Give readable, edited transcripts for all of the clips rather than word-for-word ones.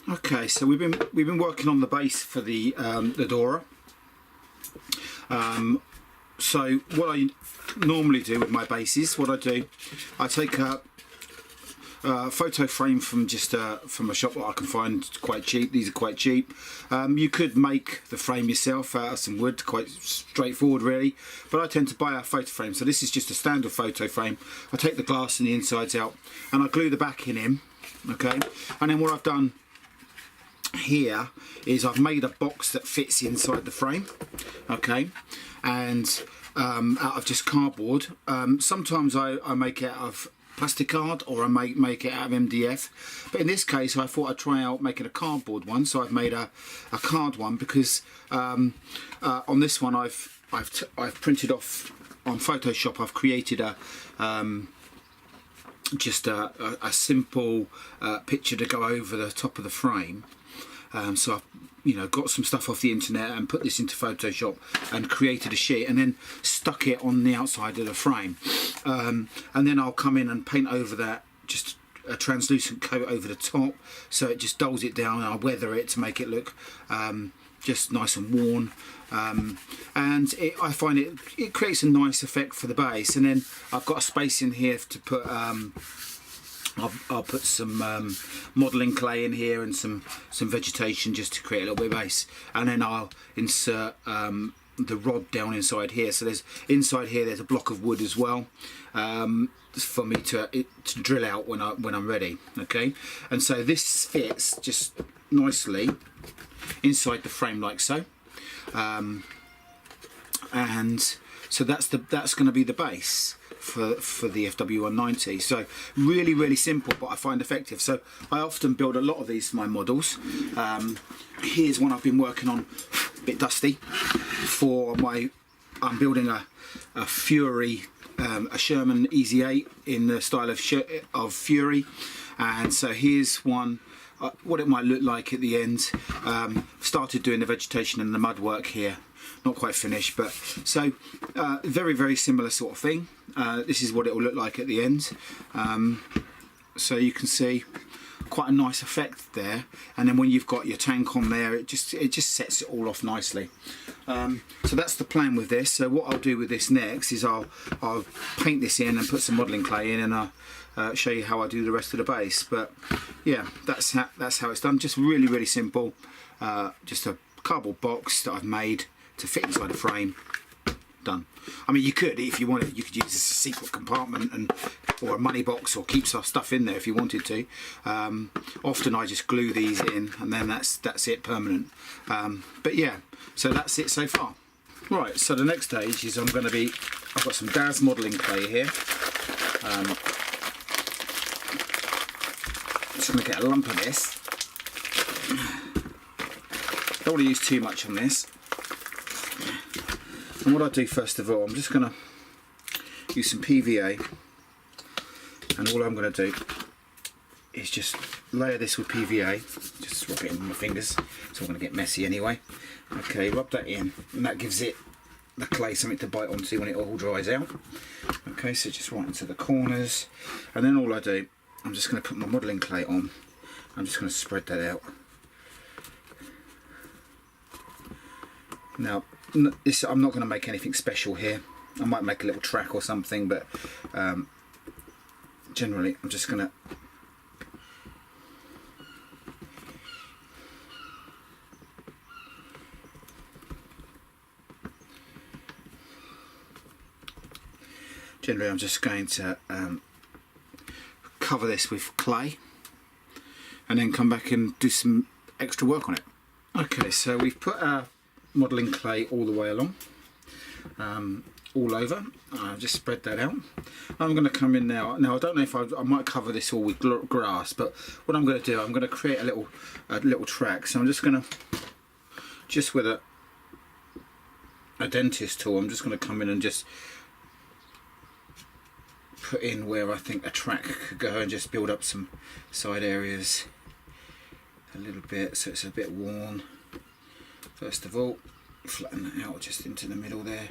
Okay, so we've been working on the base for the Dora. So what I normally do with my bases, I take a photo frame from from a shop that I can find quite cheap. These are quite cheap. You could make the frame yourself out of some wood, quite straightforward really, but I tend to buy a photo frame. So this is just a standard photo frame. I take the glass and the insides out and I glue the backing in, okay, and then what I've done here is I've made a box that fits inside the frame, okay, and out of just cardboard. Sometimes I make it out of plastic card, or I make it out of MDF, but in this case I thought I'd try out making a cardboard one, so I've made a card one, because on this one I've printed off on Photoshop. I've created just a simple picture to go over the top of the frame. So I've got some stuff off the internet and put this into Photoshop and created a sheet and then stuck it on the outside of the frame, and then I'll come in and paint over that, just a translucent coat over the top, so it just dulls it down, and I'll weather it to make it look just nice and worn, and I find it creates a nice effect for the base. And then I've got a space in here to put I'll put some modelling clay in here and some vegetation, just to create a little bit of base, and then I'll insert the rod down inside here. So inside here there's a block of wood as well, for me to drill out when I'm ready, okay. And so this fits just nicely inside the frame like so, and so that's going to be the base for the FW190. So really simple, but I find effective. So I often build a lot of these for my models. Here's one I've been working on, a bit dusty, I'm building a Fury, a Sherman Easy 8 in the style of Fury, and so here's one. What it might look like at the end. Started doing the vegetation and the mud work here, not quite finished, but so very similar sort of thing. This is what it will look like at the end. So you can see quite a nice effect there, and then when you've got your tank on there, it just sets it all off nicely. So that's the plan with this. So what I'll do with this next is I'll paint this in and put some modelling clay in, and I'll show you how I do the rest of the base. But yeah, that's how it's done. Just really simple. Just a cardboard box that I've made to fit inside the frame. Done. I mean, you could, if you wanted, you could use this as a secret compartment or a money box, or keep some stuff in there if you wanted to. Often I just glue these in, and then that's it, permanent. But yeah, so that's it so far. Right, so the next stage is I've got some Daz modelling clay here. Just going to get a lump of this. Don't want to use too much on this. And what I do first of all, I'm just going to use some PVA, and all I'm going to do is just layer this with PVA, just rub it in with my fingers, it's all going to get messy anyway. Okay, rub that in, and that gives it, the clay, something to bite onto when it all dries out. Okay, so just right into the corners, and then all I do, I'm just going to put my modelling clay on. I'm just going to spread that out. Now, this, I'm not going to make anything special here. I might make a little track or something, but generally I'm just going to cover this with clay, and then come back and do some extra work on it. Okay, so we've put our modelling clay all the way along, all over. I've just spread that out. I'm going to come in now. Now I don't know if I might cover this all with grass, but what I'm going to do, I'm going to create a little track. So I'm just going to, with a dentist tool, I'm just going to come in and just put in where I think a track could go, and just build up some side areas a little bit, so it's a bit worn. First of all, flatten that out just into the middle there.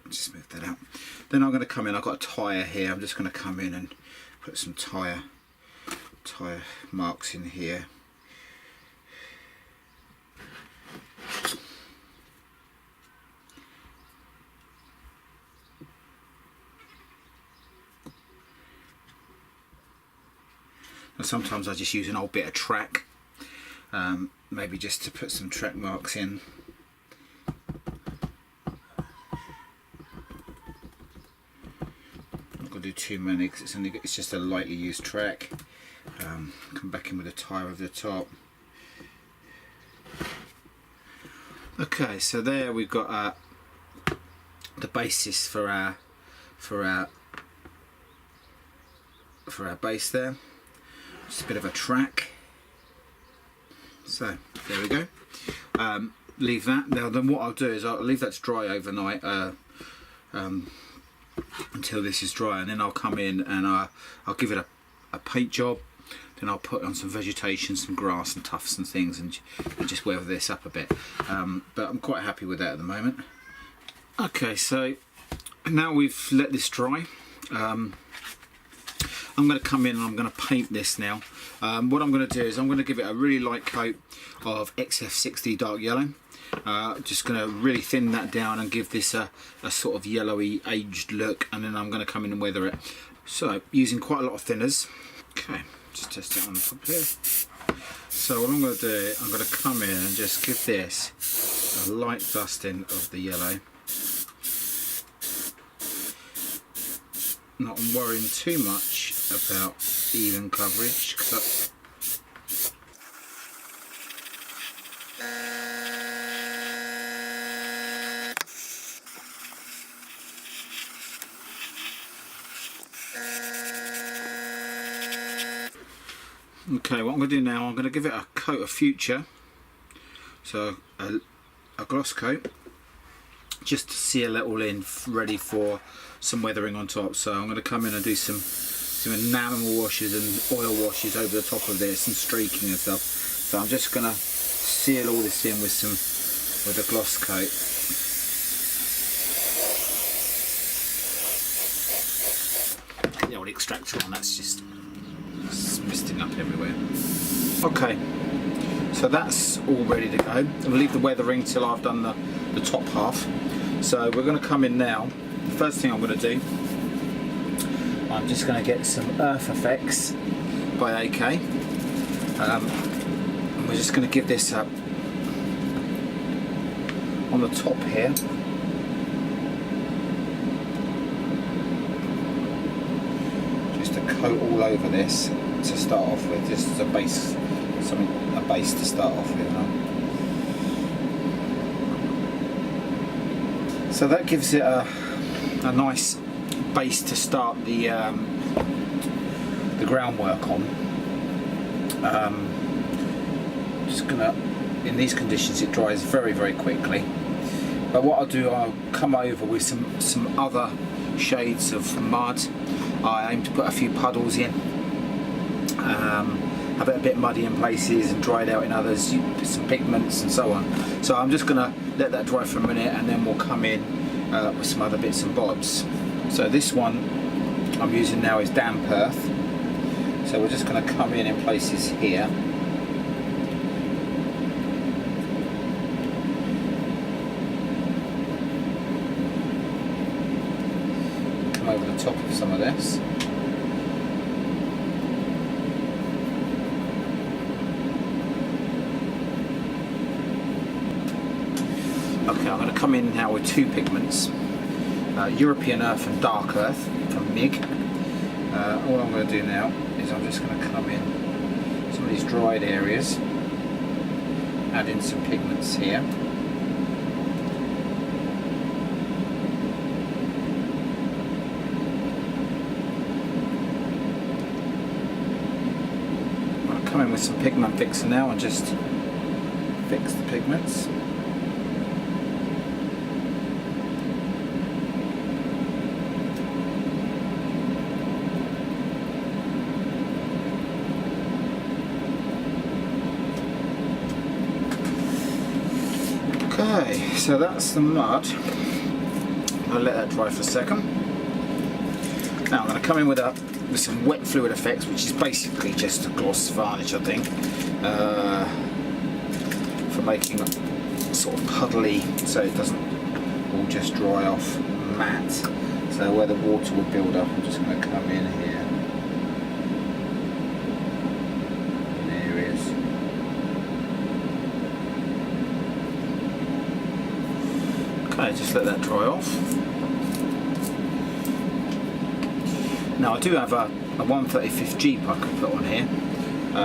Just move that out. Then I'm going to come in, I've got a tyre here, I'm just going to come in and put some tyre marks in here. And sometimes I just use an old bit of track, maybe just to put some track marks in. Not going to do too many because it's just a lightly used track. Come back in with a tyre over the top. Okay, so there we've got the basis for our base there. Just a bit of a track. So there we go. Leave that. Now then what I'll do is I'll leave that to dry overnight until this is dry, and then I'll come in and I'll give it a paint job. Then I'll put on some vegetation, some grass and tufts and things, and just weather this up a bit. But I'm quite happy with that at the moment. Okay, so now we've let this dry. I'm going to come in and I'm going to paint this now. What I'm going to do is I'm going to give it a really light coat of XF60 dark yellow. Just going to really thin that down and give this a sort of yellowy aged look, and then I'm going to come in and weather it. So using quite a lot of thinners. Okay, just test it on the top here. So what I'm going to do, I'm going to come in and just give this a light dusting of the yellow. Not worrying too much about even coverage, cause okay, what I'm going to do now, I'm going to give it a coat of Future, so a gloss coat, just to seal it all in, ready for some weathering on top. So I'm going to come in and do some enamel washes and oil washes over the top of this and streaking and stuff. So I'm just going to seal all this in with a gloss coat. The old extractor on, that's just misting up everywhere. Okay, so that's all ready to go. I'll leave the weathering till I've done the top half. So we're going to come in now. The first thing I'm going to do, I'm just going to get some Earth Effects by AK, and we're just going to give this up on the top here. Just to coat all over this to start off with, just as a base, a base to start off with. So that gives it a nice base to start the groundwork on. Just gonna, in these conditions it dries very, very quickly. But what I'll do, I'll come over with some other shades of mud. I aim to put a few puddles in, have it a bit muddy in places and dried out in others, put some pigments and so on. So I'm just gonna let that dry for a minute, and then we'll come in with some other bits and bobs. So this one I'm using now is damp earth. So we're just going to come in places here. Come over the top of some of this. Okay, I'm going to come in now with two pigments. European Earth and Dark Earth from MIG. All I'm going to do now is I'm just going to come in some of these dried areas, add in some pigments here. I'll come in with some pigment fixer now and just fix the pigments. Okay, so that's the mud. I'll let that dry for a second. Now I'm going to come in with some wet fluid effects, which is basically just a gloss varnish, I think, for making it sort of puddly, so it doesn't all just dry off matte. So where the water would build up, I'm just going to come in here in areas. Okay, just let that dry off. Now I do have a 1/35 Jeep I could put on here,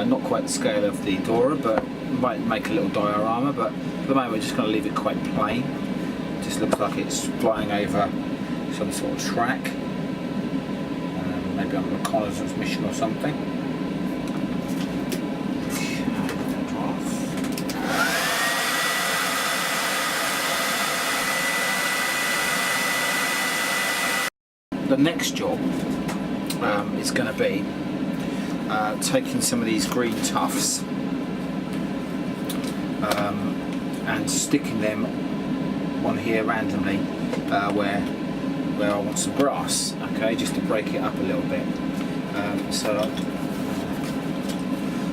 not quite the scale of the Dora, but might make a little diorama, but for the moment we're just going to leave it quite plain. It just looks like it's flying over some sort of track, maybe on a reconnaissance mission or something. The next job is going to be taking some of these green tufts and sticking them on here randomly where I want some grass, okay, just to break it up a little bit. So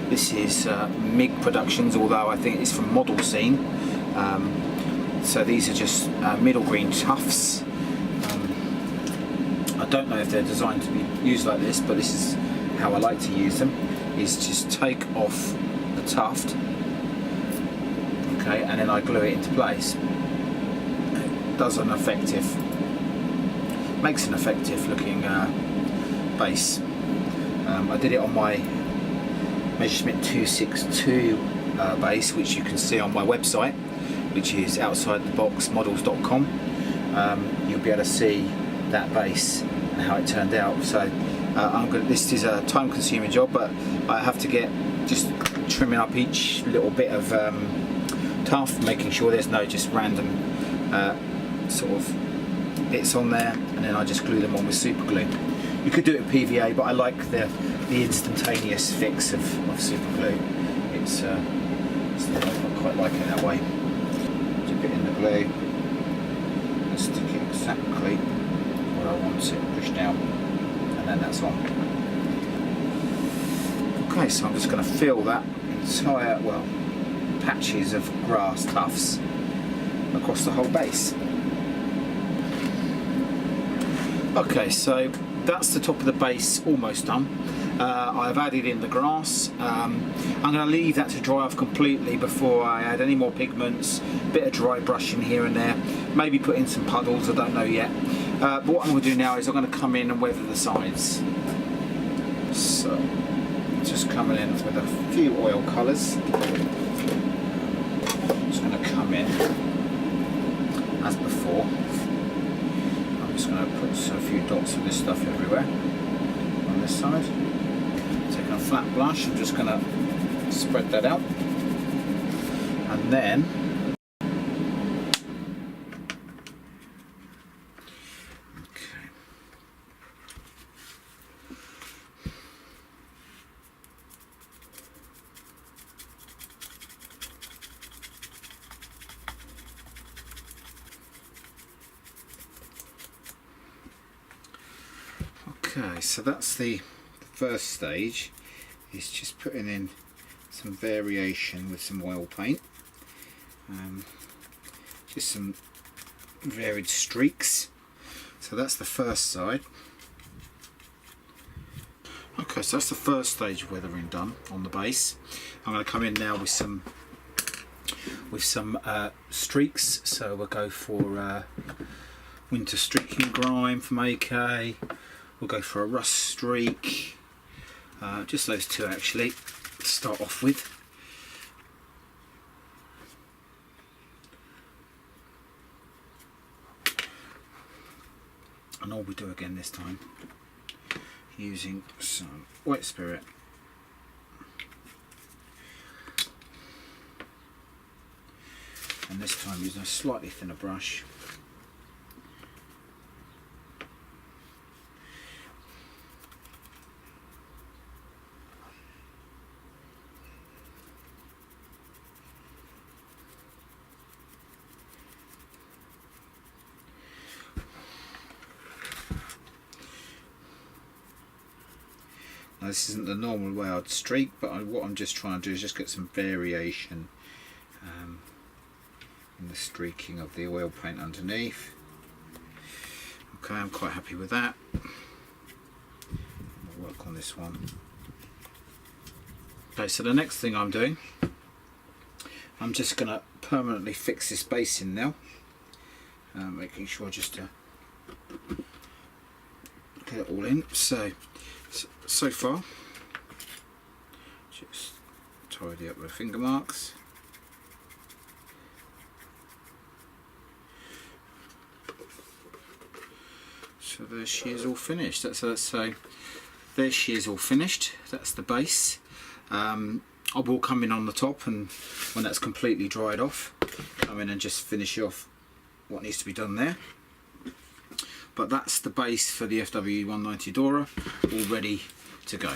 this is MIG Productions, although I think it's from Model Scene. So these are just middle green tufts. I don't know if they're designed to be used like this, but this is how I like to use them, is just take off the tuft, okay, and then I glue it into place. It does makes an effective looking base. I did it on my Measurement 262 base, which you can see on my website, which is outsidetheboxmodels.com. You'll be able to see that base and how it turned out. So this is a time-consuming job, but I have to get just trimming up each little bit of tuft, making sure there's no just random sort of bits on there, and then I just glue them on with super glue. You could do it with PVA, but I like the instantaneous fix of super glue. I quite like it that way. Dip it in the glue and stick it exactly where I want it, push down, and then that's on. Okay, so I'm just going to fill that entire, patches of grass tufts across the whole base. Okay, so that's the top of the base almost done. I've added in the grass. I'm going to leave that to dry off completely before I add any more pigments. Bit of dry brushing here and there, maybe put in some puddles, I don't know yet. But what I'm going to do now is I'm going to come in and weather the sides. So just coming in with a few oil colours. Just going to come in as before. I'm just going to put a few dots of this stuff everywhere on this side. Taking a flat brush, I'm just going to spread that out, and then okay, so that's the first stage, is just putting in some variation with some oil paint, just some varied streaks. So that's the first side. Okay, so that's the first stage of weathering done on the base. I'm going to come in now with some streaks. So we'll go for winter streaking grime from AK. We'll go for a rust streak, just those two actually to start off with. And all we do again this time, using some white spirit. And this time using a slightly thinner brush. Now, this isn't the normal way I'd streak, but what I'm just trying to do is just get some variation in the streaking of the oil paint underneath. Okay, I'm quite happy with that. We'll work on this one. Okay, so the next thing I'm doing, I'm just going to permanently fix this base in now, making sure just to get it all in. So far, just tidy up with finger marks. So there she is, all finished. So there she is, all finished. That's the base. I will come in on the top, and when that's completely dried off, come in and just finish off what needs to be done there. But that's the base for the FW190 Dora, all ready to go.